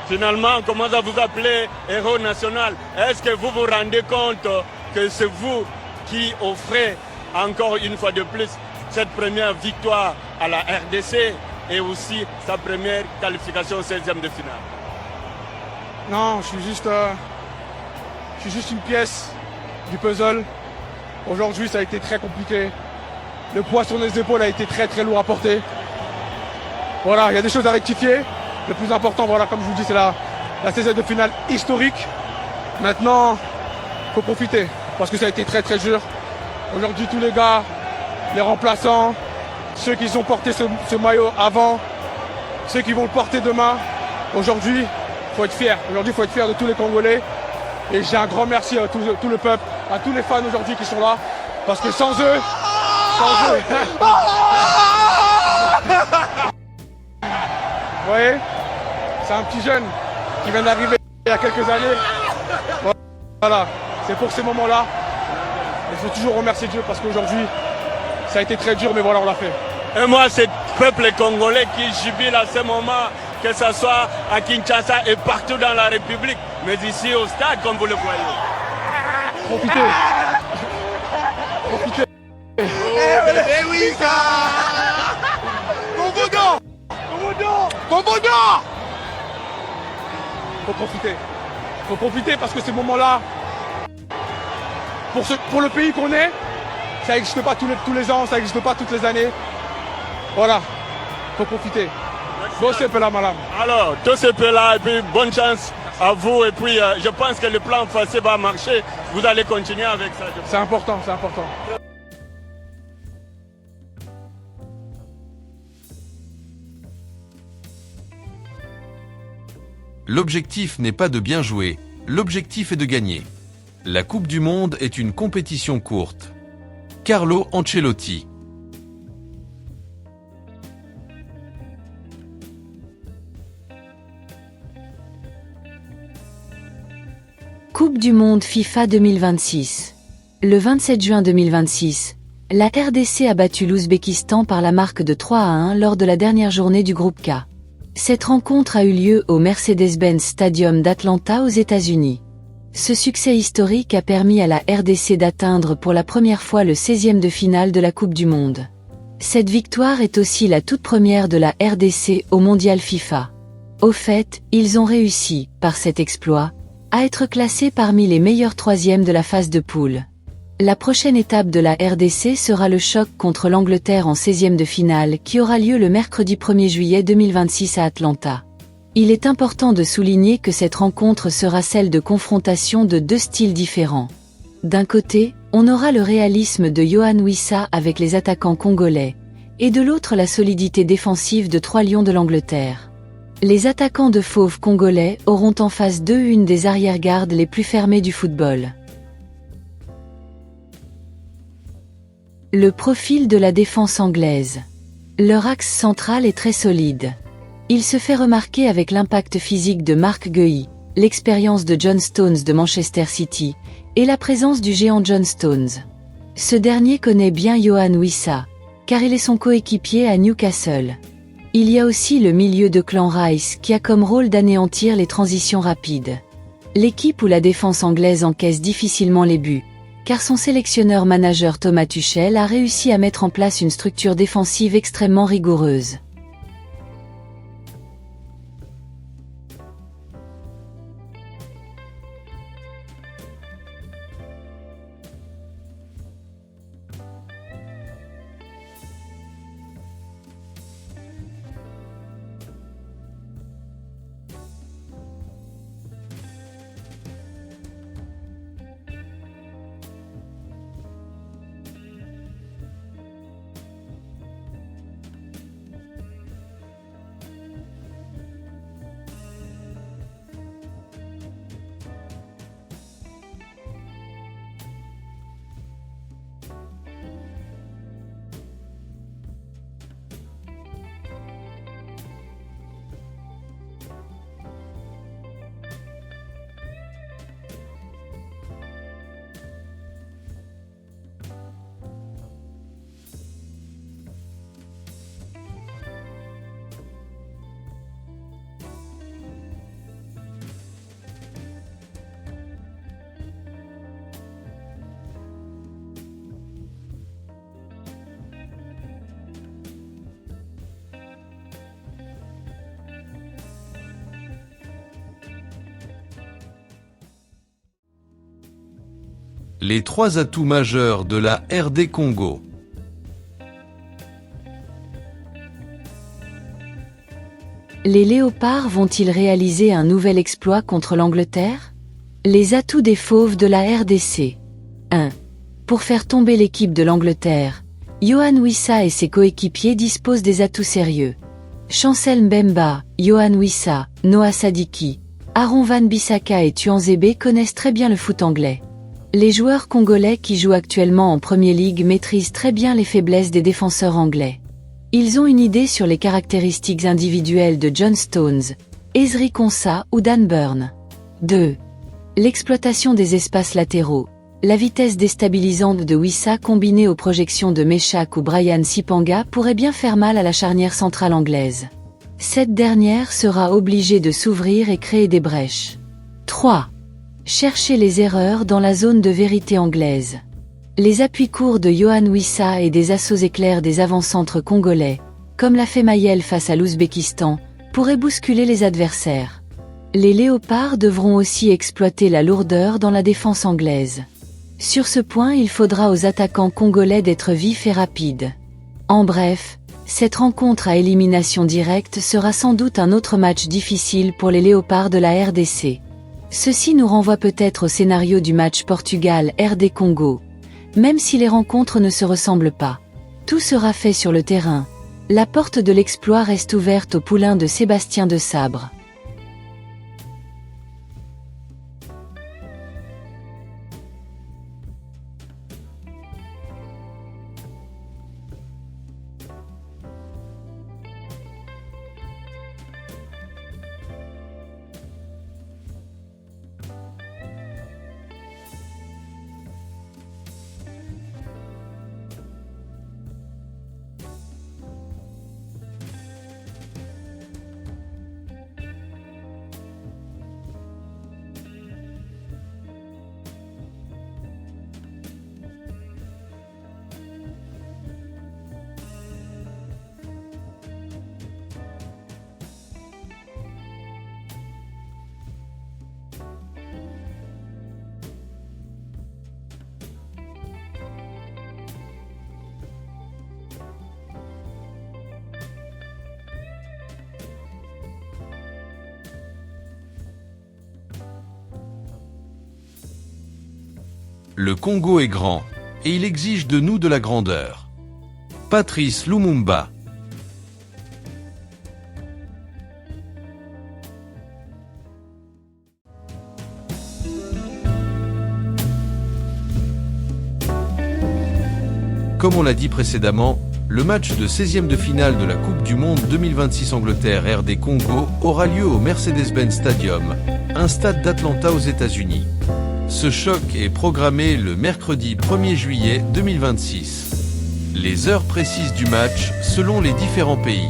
Finalement, comment ça vous appelez héros national? Est-ce que vous vous rendez compte que c'est vous qui offrez encore une fois de plus cette première victoire à la RDC et aussi sa première qualification au 16e de finale? Non, je suis juste une pièce du puzzle. Aujourd'hui, ça a été très compliqué. Le poids sur les épaules a été très très lourd à porter. Voilà, il y a des choses à rectifier. Le plus important, voilà, comme je vous dis, c'est la 16e de finale historique. Maintenant, il faut profiter parce que ça a été très très dur. Aujourd'hui, tous les gars, les remplaçants, ceux qui ont porté ce maillot avant, ceux qui vont le porter demain, aujourd'hui, il faut être fier. Aujourd'hui, il faut être fier de tous les Congolais. Et j'ai un grand merci à tout le peuple, à tous les fans aujourd'hui qui sont là. Parce que sans eux... Vous voyez, c'est un petit jeune qui vient d'arriver il y a quelques années. Voilà, c'est pour ces moments-là. Il faut toujours remercier Dieu parce qu'aujourd'hui, ça a été très dur, mais voilà, on l'a fait. Et moi, c'est le peuple congolais qui jubile à ce moment, que ce soit à Kinshasa et partout dans la République, mais ici au stade, comme vous le voyez. Profitez. Profitez. Eh oui, ça! Convodo! Faut profiter. Faut profiter parce que ces moments-là, pour le pays qu'on est, ça n'existe pas tous les ans, ça n'existe pas toutes les années. Voilà. Faut profiter. Bon, c'est peu là, madame. Alors, tout ce peu là, et puis bonne chance à vous. Et puis, je pense que le plan facile va marcher. Vous allez continuer avec ça. C'est important, c'est important. L'objectif n'est pas de bien jouer, l'objectif est de gagner. La Coupe du Monde est une compétition courte. Carlo Ancelotti. Coupe du Monde FIFA 2026. Le 27 juin 2026, la RDC a battu l'Ouzbékistan par la marque de 3-1 lors de la dernière journée du groupe K. Cette rencontre a eu lieu au Mercedes-Benz Stadium d'Atlanta aux États-Unis. Ce succès historique a permis à la RDC d'atteindre pour la première fois le 16e de finale de la Coupe du Monde. Cette victoire est aussi la toute première de la RDC au Mondial FIFA. Au fait, ils ont réussi, par cet exploit, à être classés parmi les meilleurs troisièmes de la phase de poule. La prochaine étape de la RDC sera le choc contre l'Angleterre en 16e de finale qui aura lieu le mercredi 1er juillet 2026 à Atlanta. Il est important de souligner que cette rencontre sera celle de confrontation de deux styles différents. D'un côté, on aura le réalisme de Yohan Wissa avec les attaquants congolais, et de l'autre la solidité défensive de 3 lions de l'Angleterre. Les attaquants de fauve congolais auront en face d'eux une des arrière-gardes les plus fermées du football. Le profil de la défense anglaise. Leur axe central est très solide. Il se fait remarquer avec l'impact physique de Mark Guehi, l'expérience de John Stones de Manchester City, et la présence du géant John Stones. Ce dernier connaît bien Yohan Wissa, car il est son coéquipier à Newcastle. Il y a aussi le milieu de Clan Rice qui a comme rôle d'anéantir les transitions rapides. L'équipe où la défense anglaise encaisse difficilement les buts, car son sélectionneur-manager Thomas Tuchel a réussi à mettre en place une structure défensive extrêmement rigoureuse. Les 3 atouts majeurs de la RD Congo. Les Léopards vont-ils réaliser un nouvel exploit contre l'Angleterre? Les atouts des Fauves de la RDC. 1. Pour faire tomber l'équipe de l'Angleterre, Yohan Wissa et ses coéquipiers disposent des atouts sérieux. Chancel Mbemba, Yohan Wissa, Noah Sadiki, Aaron Wan-Bissaka et Tuanzebe connaissent très bien le foot anglais. Les joueurs congolais qui jouent actuellement en Premier League maîtrisent très bien les faiblesses des défenseurs anglais. Ils ont une idée sur les caractéristiques individuelles de John Stones, Ezri Konsa ou Dan Burn. 2. L'exploitation des espaces latéraux. La vitesse déstabilisante de Wissa combinée aux projections de Meshak ou Brian Sipanga pourrait bien faire mal à la charnière centrale anglaise. Cette dernière sera obligée de s'ouvrir et créer des brèches. 3. Chercher les erreurs dans la zone de vérité anglaise. Les appuis courts de Yohan Wissa et des assauts éclairs des avant-centres congolais, comme l'a fait Mayel face à l'Ouzbékistan, pourraient bousculer les adversaires. Les Léopards devront aussi exploiter la lourdeur dans la défense anglaise. Sur ce point, il faudra aux attaquants congolais d'être vifs et rapides. En bref, cette rencontre à élimination directe sera sans doute un autre match difficile pour les Léopards de la RDC. Ceci nous renvoie peut-être au scénario du match Portugal-RD Congo. Même si les rencontres ne se ressemblent pas. Tout sera fait sur le terrain. La porte de l'exploit reste ouverte au poulain de Sébastien de Sabre. Le Congo est grand, et il exige de nous de la grandeur. Patrice Lumumba. Comme on l'a dit précédemment, le match de 16e de finale de la Coupe du Monde 2026 Angleterre-RD Congo aura lieu au Mercedes-Benz Stadium, un stade d'Atlanta aux États-Unis. Ce choc est programmé le mercredi 1er juillet 2026. Les heures précises du match selon les différents pays.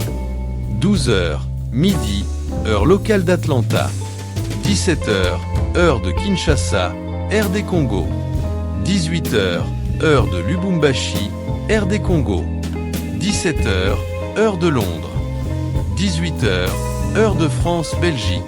12h, midi, heure locale d'Atlanta. 17h, heure de Kinshasa, RD Congo. 18h, heure de Lubumbashi, RD Congo. 17h, heure de Londres. 18h, heure de France-Belgique.